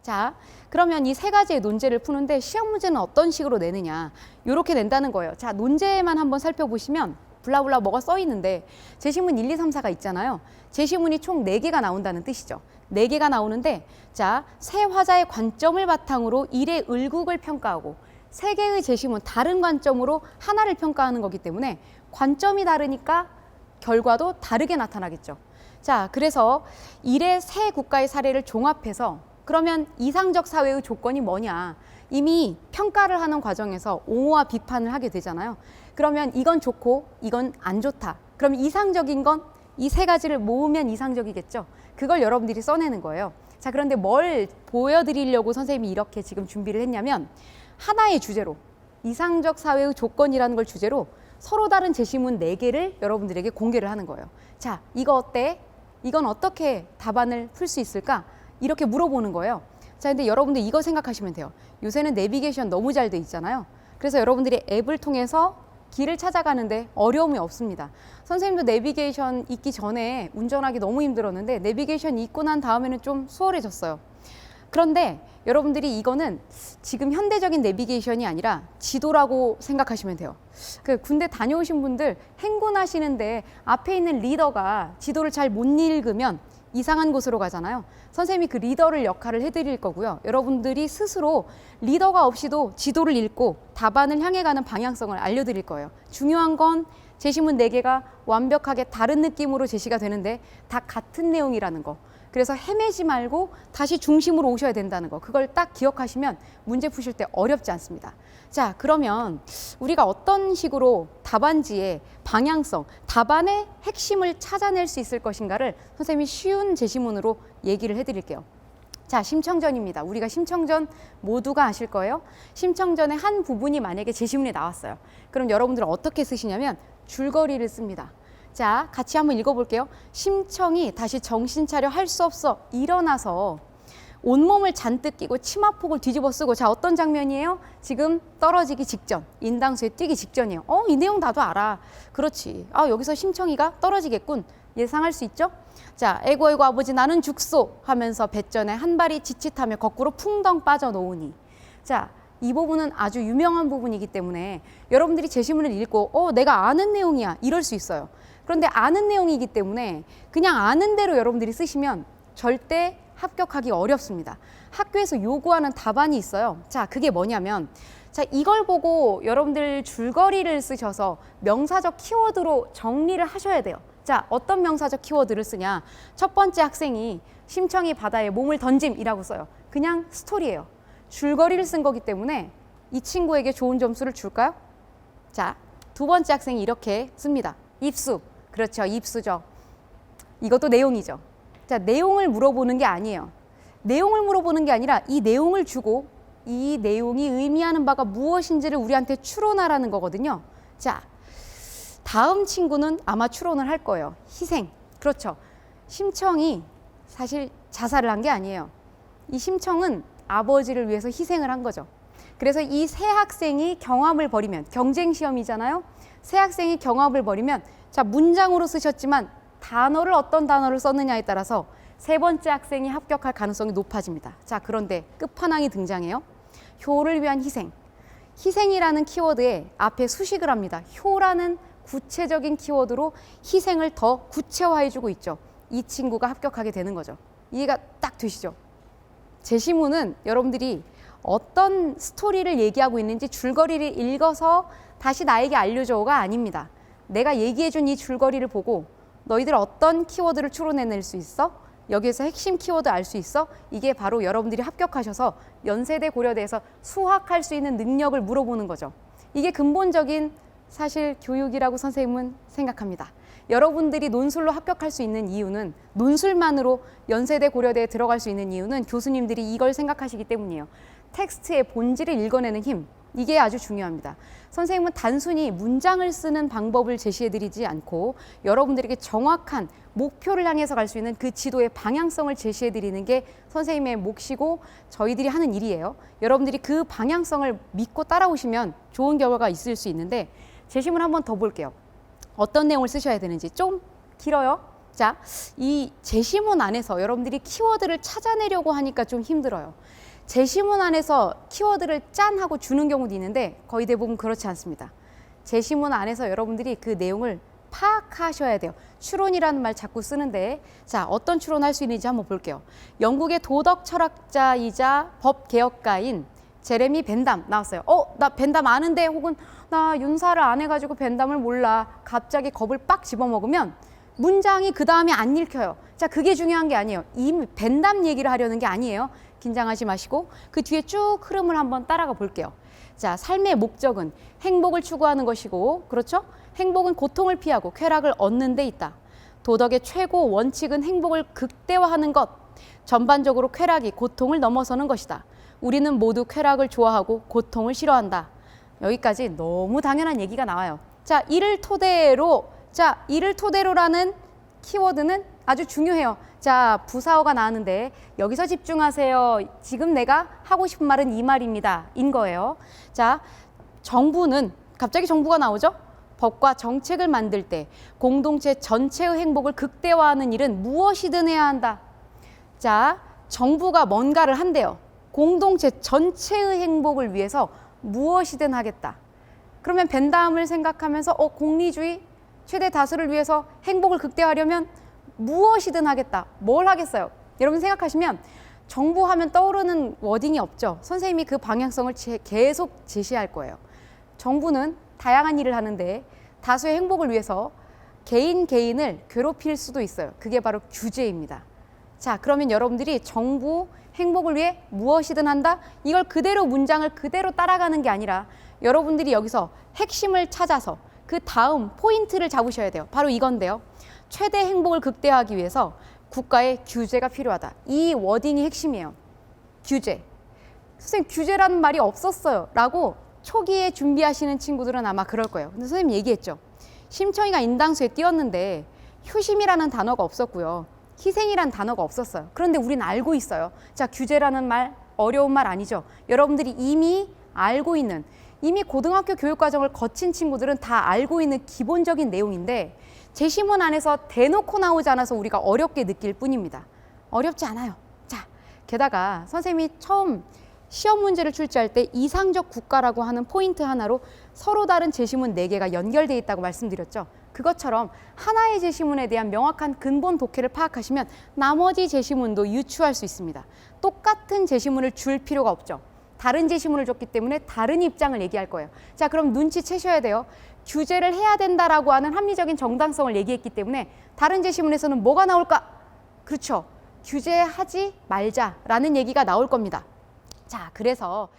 자, 그러면 이 세 가지의 논제를 푸는데 시험 문제는 어떤 식으로 내느냐, 이렇게 낸다는 거예요. 자, 논제만 한번 살펴보시면 블라블라 뭐가 써 있는데 제시문 1, 2, 3, 4가 있잖아요. 제시문이 총 4개가 나온다는 뜻이죠. 4개가 나오는데, 자, 세 화자의 관점을 바탕으로 1의 을국을 평가하고 3개의 제시문 다른 관점으로 하나를 평가하는 거기 때문에 관점이 다르니까 결과도 다르게 나타나겠죠. 자, 그래서 1의 세 국가의 사례를 종합해서 그러면 이상적 사회의 조건이 뭐냐, 이미 평가를 하는 과정에서 옹호와 비판을 하게 되잖아요. 그러면 이건 좋고 이건 안 좋다. 그럼 이상적인 건 이 세 가지를 모으면 이상적이겠죠. 그걸 여러분들이 써내는 거예요. 자, 그런데 뭘 보여드리려고 선생님이 이렇게 지금 준비를 했냐면, 하나의 주제로 이상적 사회의 조건이라는 걸 주제로 서로 다른 제시문 4개를 여러분들에게 공개를 하는 거예요. 자, 이거 어때? 이건 어떻게 답안을 풀 수 있을까? 이렇게 물어보는 거예요. 자, 근데 여러분들 이거 생각하시면 돼요. 요새는 내비게이션 너무 잘 돼 있잖아요. 그래서 여러분들이 앱을 통해서 길을 찾아가는데 어려움이 없습니다. 선생님도 내비게이션 있기 전에 운전하기 너무 힘들었는데 내비게이션 있고 난 다음에는 좀 수월해졌어요. 그런데 여러분들이 이거는 지금 현대적인 내비게이션이 아니라 지도라고 생각하시면 돼요. 그 군대 다녀오신 분들 행군하시는데 앞에 있는 리더가 지도를 잘 못 읽으면 이상한 곳으로 가잖아요. 선생님이 그 리더를 역할을 해드릴 거고요. 여러분들이 스스로 리더가 없이도 지도를 읽고 답안을 향해 가는 방향성을 알려드릴 거예요. 중요한 건 제시문 4개가 완벽하게 다른 느낌으로 제시가 되는데 다 같은 내용이라는 거. 그래서 헤매지 말고 다시 중심으로 오셔야 된다는 거. 그걸 딱 기억하시면 문제 푸실 때 어렵지 않습니다. 자, 그러면 우리가 어떤 식으로 답안지의 방향성, 답안의 핵심을 찾아낼 수 있을 것인가를 선생님이 쉬운 제시문으로 얘기를 해드릴게요. 자, 심청전입니다. 우리가 심청전 모두가 아실 거예요. 심청전의 한 부분이 만약에 제시문에 나왔어요. 그럼 여러분들은 어떻게 쓰시냐면 줄거리를 씁니다. 자, 같이 한번 읽어볼게요. 심청이 다시 정신 차려 할 수 없어 일어나서 온몸을 잔뜩 끼고 치마폭을 뒤집어 쓰고, 자, 어떤 장면이에요? 지금 떨어지기 직전, 인당수에 뛰기 직전이에요. 이 내용 나도 알아. 그렇지. 여기서 심청이가 떨어지겠군. 예상할 수 있죠? 자, 에고 에고 아버지 나는 죽소 하면서 뱃전에 한 발이 지칫하며 거꾸로 풍덩 빠져놓으니. 자, 이 부분은 아주 유명한 부분이기 때문에 여러분들이 제시문을 읽고 내가 아는 내용이야 이럴 수 있어요. 그런데 아는 내용이기 때문에 그냥 아는 대로 여러분들이 쓰시면 절대 합격하기 어렵습니다. 학교에서 요구하는 답안이 있어요. 자, 그게 뭐냐면, 자, 이걸 보고 여러분들 줄거리를 쓰셔서 명사적 키워드로 정리를 하셔야 돼요. 자, 어떤 명사적 키워드를 쓰냐. 첫 번째 학생이 심청이 바다에 몸을 던짐이라고 써요. 그냥 스토리예요. 줄거리를 쓴 거기 때문에 이 친구에게 좋은 점수를 줄까요? 자, 두 번째 학생이 이렇게 씁니다. 입수. 그렇죠. 입수죠. 이것도 내용이죠. 자, 내용을 물어보는 게 아니에요. 내용을 물어보는 게 아니라 이 내용을 주고 이 내용이 의미하는 바가 무엇인지를 우리한테 추론하라는 거거든요. 자, 다음 친구는 아마 추론을 할 거예요. 희생. 그렇죠. 심청이 사실 자살을 한 게 아니에요. 이 심청은 아버지를 위해서 희생을 한 거죠. 그래서 이 세 학생이 경합을 벌이면, 경쟁 시험이잖아요. 세 학생이 경합을 벌이면, 자, 문장으로 쓰셨지만 단어를 어떤 단어를 썼느냐에 따라서 세 번째 학생이 합격할 가능성이 높아집니다. 자, 그런데 끝판왕이 등장해요. 효를 위한 희생. 희생이라는 키워드에 앞에 수식을 합니다. 효라는 구체적인 키워드로 희생을 더 구체화해주고 있죠. 이 친구가 합격하게 되는 거죠. 이해가 딱 되시죠? 제시문은 여러분들이 어떤 스토리를 얘기하고 있는지 줄거리를 읽어서 다시 나에게 알려줘가 아닙니다. 내가 얘기해준 이 줄거리를 보고 너희들 어떤 키워드를 추론해낼 수 있어? 여기에서 핵심 키워드 알 수 있어? 이게 바로 여러분들이 합격하셔서 연세대 고려대에서 수학할 수 있는 능력을 물어보는 거죠. 이게 근본적인 사실 교육이라고 선생님은 생각합니다. 여러분들이 논술로 합격할 수 있는 이유는, 논술만으로 연세대 고려대에 들어갈 수 있는 이유는 교수님들이 이걸 생각하시기 때문이에요. 텍스트의 본질을 읽어내는 힘, 이게 아주 중요합니다. 선생님은 단순히 문장을 쓰는 방법을 제시해드리지 않고 여러분들에게 정확한 목표를 향해서 갈 수 있는 그 지도의 방향성을 제시해드리는 게 선생님의 몫이고 저희들이 하는 일이에요. 여러분들이 그 방향성을 믿고 따라오시면 좋은 결과가 있을 수 있는데, 제시문 한번 더 볼게요. 어떤 내용을 쓰셔야 되는지. 좀 길어요. 자, 이 제시문 안에서 여러분들이 키워드를 찾아내려고 하니까 좀 힘들어요. 제시문 안에서 키워드를 짠 하고 주는 경우도 있는데 거의 대부분 그렇지 않습니다. 제시문 안에서 여러분들이 그 내용을 파악하셔야 돼요. 추론이라는 말 자꾸 쓰는데 자, 어떤 추론할 수 있는지 한번 볼게요. 영국의 도덕 철학자이자 법 개혁가인 제레미 벤담 나왔어요. 나 벤담 아는데 혹은 나 윤사를 안 해가지고 벤담을 몰라. 갑자기 겁을 빡 집어먹으면 문장이 그 다음에 안 읽혀요. 자, 그게 중요한 게 아니에요. 이 벤담 얘기를 하려는 게 아니에요. 긴장하지 마시고 그 뒤에 쭉 흐름을 한번 따라가 볼게요. 자, 삶의 목적은 행복을 추구하는 것이고, 그렇죠? 행복은 고통을 피하고 쾌락을 얻는 데 있다. 도덕의 최고 원칙은 행복을 극대화하는 것. 전반적으로 쾌락이 고통을 넘어서는 것이다. 우리는 모두 쾌락을 좋아하고 고통을 싫어한다. 여기까지 너무 당연한 얘기가 나와요. 자, 이를 토대로라는 키워드는 아주 중요해요. 자, 부사어가 나왔는데 여기서 집중하세요. 지금 내가 하고 싶은 말은 이 말입니다. 인 거예요. 자, 정부는 갑자기 정부가 나오죠? 법과 정책을 만들 때 공동체 전체의 행복을 극대화하는 일은 무엇이든 해야 한다. 자, 정부가 뭔가를 한대요. 공동체 전체의 행복을 위해서 무엇이든 하겠다. 그러면 벤담을 생각하면서 공리주의 최대 다수를 위해서 행복을 극대화하려면 무엇이든 하겠다. 뭘 하겠어요? 여러분 생각하시면 정부 하면 떠오르는 워딩이 없죠. 선생님이 그 방향성을 계속 제시할 거예요. 정부는 다양한 일을 하는데 다수의 행복을 위해서 개인을 괴롭힐 수도 있어요. 그게 바로 규제입니다. 자, 그러면 여러분들이 정부 행복을 위해 무엇이든 한다? 이걸 그대로 문장을 그대로 따라가는 게 아니라 여러분들이 여기서 핵심을 찾아서 그 다음 포인트를 잡으셔야 돼요. 바로 이건데요. 최대 행복을 극대화하기 위해서 국가의 규제가 필요하다. 이 워딩이 핵심이에요. 규제. 선생님 규제라는 말이 없었어요. 라고 초기에 준비하시는 친구들은 아마 그럴 거예요. 근데 선생님 얘기했죠. 심청이가 인당수에 띄었는데 효심이라는 단어가 없었고요. 희생이라는 단어가 없었어요. 그런데 우리는 알고 있어요. 자, 규제라는 말 어려운 말 아니죠. 여러분들이 이미 알고 있는, 이미 고등학교 교육과정을 거친 친구들은 다 알고 있는 기본적인 내용인데 제시문 안에서 대놓고 나오지 않아서 우리가 어렵게 느낄 뿐입니다. 어렵지 않아요. 자, 게다가 선생님이 처음 시험 문제를 출제할 때 이상적 국가라고 하는 포인트 하나로 서로 다른 제시문 4개가 연결되어 있다고 말씀드렸죠. 그것처럼 하나의 제시문에 대한 명확한 근본 독해를 파악하시면 나머지 제시문도 유추할 수 있습니다. 똑같은 제시문을 줄 필요가 없죠. 다른 제시문을 줬기 때문에 다른 입장을 얘기할 거예요. 자, 그럼 눈치채셔야 돼요. 규제를 해야 된다라고 하는 합리적인 정당성을 얘기했기 때문에 다른 제시문에서는 뭐가 나올까? 그렇죠. 규제하지 말자라는 얘기가 나올 겁니다. 자, 그래서